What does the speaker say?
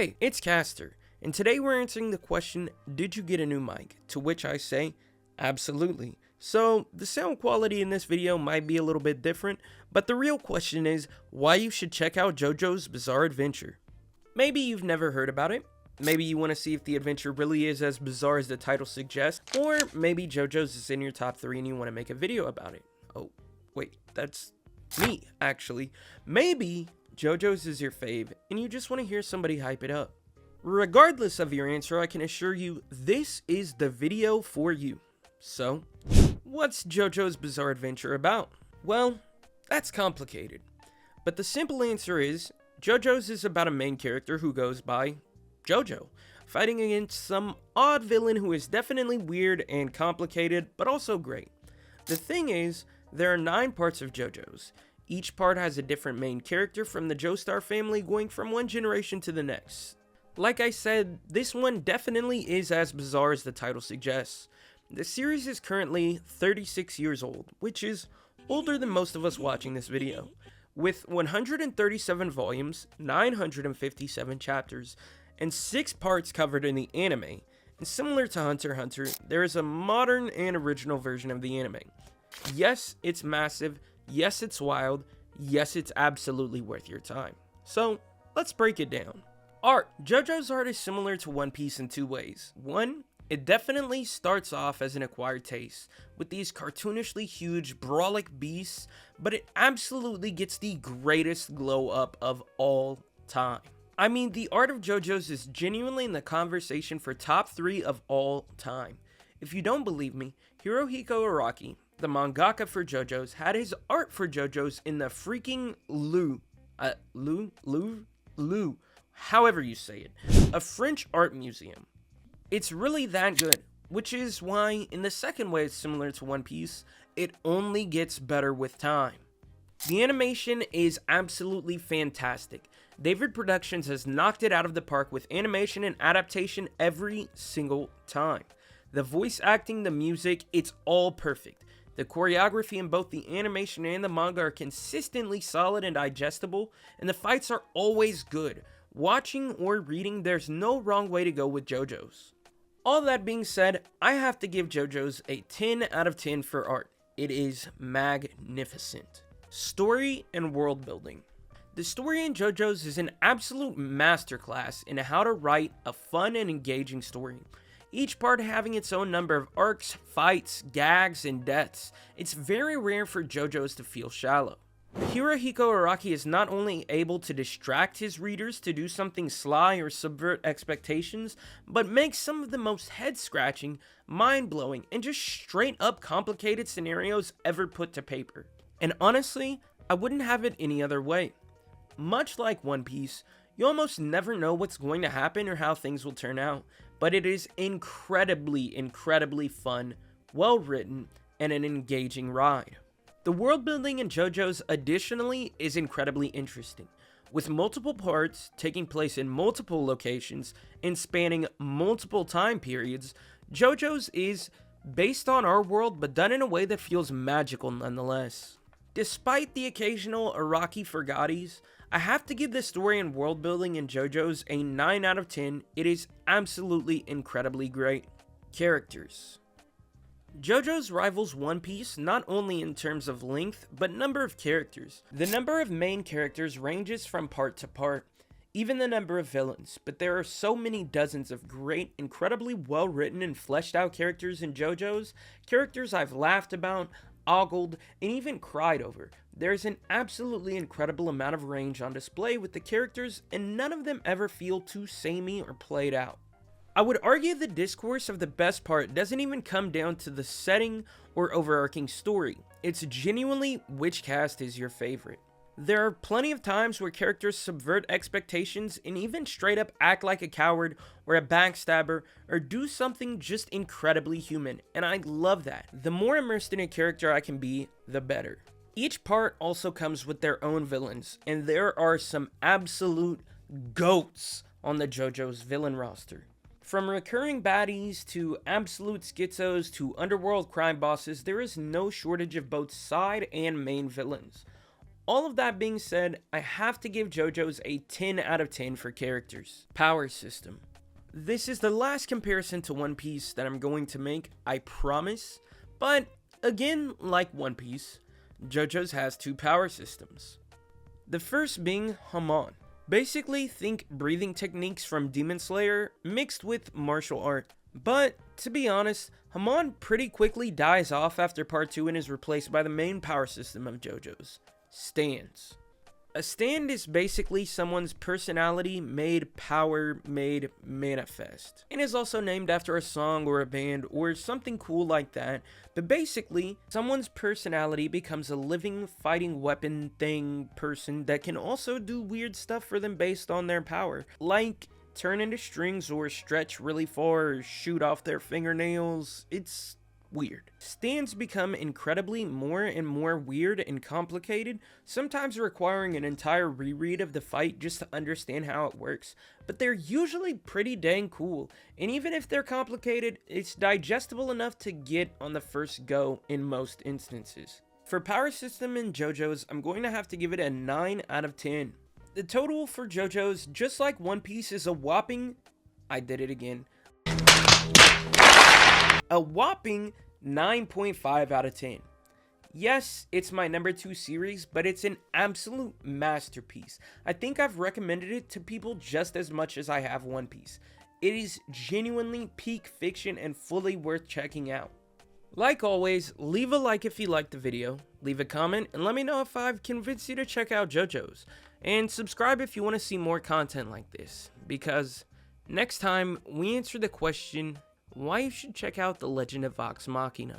Hey, it's Caster, and today we're answering the question, did you get a new mic? To which I say, absolutely. So, the sound quality in this video might be a little bit different, but the real question is, why you should check out Jojo's Bizarre Adventure. Maybe you've never heard about it, maybe you want to see if the adventure really is as bizarre as the title suggests, or maybe Jojo's is in your top 3 and you want to make a video about it. Oh, wait, that's me, actually. Maybe Jojo's is your fave, and you just want to hear somebody hype it up. Regardless of your answer, I can assure you, this is the video for you. So, what's Jojo's Bizarre Adventure about? Well, that's complicated. But the simple answer is, Jojo's is about a main character who goes by Jojo, fighting against some odd villain who is definitely weird and complicated, but also great. The thing is, there are 9 parts of Jojo's. Each part has a different main character from the Joestar family going from one generation to the next. Like I said, this one definitely is as bizarre as the title suggests. The series is currently 36 years old, which is older than most of us watching this video. With 137 volumes, 957 chapters, and 6 parts covered in the anime, and similar to Hunter x Hunter, there is a modern and original version of the anime. Yes, it's massive. Yes, it's wild. Yes, it's absolutely worth your time. So, let's break it down. Art. Jojo's art is similar to One Piece in 2 ways. One, it definitely starts off as an acquired taste, with these cartoonishly huge, brawlic beasts, but it absolutely gets the greatest glow up of all time. I mean, the art of Jojo's is genuinely in the conversation for top 3 of all time. If you don't believe me, Hirohiko Araki, the mangaka for Jojo's, had his art for Jojo's in the freaking Louvre, however you say it, a French art museum. It's really that good, which is why, in the second way it's similar to One Piece, it only gets better with time. The animation is absolutely fantastic. David Productions has knocked it out of the park with animation and adaptation every single time. The voice acting, the music, it's all perfect. The choreography in both the animation and the manga are consistently solid and digestible, and the fights are always good. Watching or reading, there's no wrong way to go with Jojo's. All that being said, I have to give Jojo's a 10 out of 10 for art. It is magnificent. Story and world building. The story in Jojo's is an absolute masterclass in how to write a fun and engaging story. Each part having its own number of arcs, fights, gags, and deaths. It's very rare for Jojo's to feel shallow. Hirohiko Araki is not only able to distract his readers to do something sly or subvert expectations, but makes some of the most head-scratching, mind-blowing, and just straight-up complicated scenarios ever put to paper. And honestly, I wouldn't have it any other way. Much like One Piece, you almost never know what's going to happen or how things will turn out, but it is incredibly fun, well written, and an engaging ride. The world building in Jojo's additionally is incredibly interesting, with multiple parts taking place in multiple locations and spanning multiple time periods. Jojo's is based on our world but done in a way that feels magical nonetheless. Despite the occasional Araki forgotties, I have to give the story and world building in Jojo's a 9 out of 10. It is absolutely incredibly great. Characters. Jojo's rivals One Piece not only in terms of length, but number of characters. The number of main characters ranges from part to part, even the number of villains, but there are so many dozens of great, incredibly well written and fleshed out characters in Jojo's, characters I've laughed about, ogled, and even cried over. There's an absolutely incredible amount of range on display with the characters, and none of them ever feel too samey or played out. I would argue the discourse of the best part doesn't even come down to the setting or overarching story. It's genuinely which cast is your favorite. There are plenty of times where characters subvert expectations and even straight up act like a coward or a backstabber or do something just incredibly human, and I love that. The more immersed in a character I can be, the better. Each part also comes with their own villains, and there are some absolute GOATs on the Jojo's villain roster. From recurring baddies to absolute schizos to underworld crime bosses, there is no shortage of both side and main villains. All of that being said, I have to give JoJo's a 10 out of 10 for characters. Power system. This is the last comparison to One Piece that I'm going to make, I promise. But again, like One Piece, JoJo's has 2 power systems. The first being Hamon. Basically, think breathing techniques from Demon Slayer mixed with martial art. But, to be honest, Hamon pretty quickly dies off after part 2 and is replaced by the main power system of JoJo's, stands. A stand is basically someone's personality made power made manifest. It is also named after a song or a band or something cool like that, but basically, someone's personality becomes a living fighting weapon thing person that can also do weird stuff for them based on their power, like turn into strings or stretch really far or shoot off their fingernails. It's weird. Stands become incredibly more and more weird and complicated, sometimes requiring an entire reread of the fight just to understand how it works, but they're usually pretty dang cool, and even if they're complicated, it's digestible enough to get on the first go in most instances. For power system in JoJo's, I'm going to have to give it a 9 out of 10. The total for JoJo's, just like One Piece, is a whopping, I did it again, a whopping 9.5 out of 10. Yes, it's my number 2 series, but it's an absolute masterpiece. I think I've recommended it to people just as much as I have One Piece. It is genuinely peak fiction and fully worth checking out. Like always, leave a like if you liked the video, leave a comment, and let me know if I've convinced you to check out JoJo's. And subscribe if you want to see more content like this, because next time we answer the question why you should check out The Legend of Vox Machina.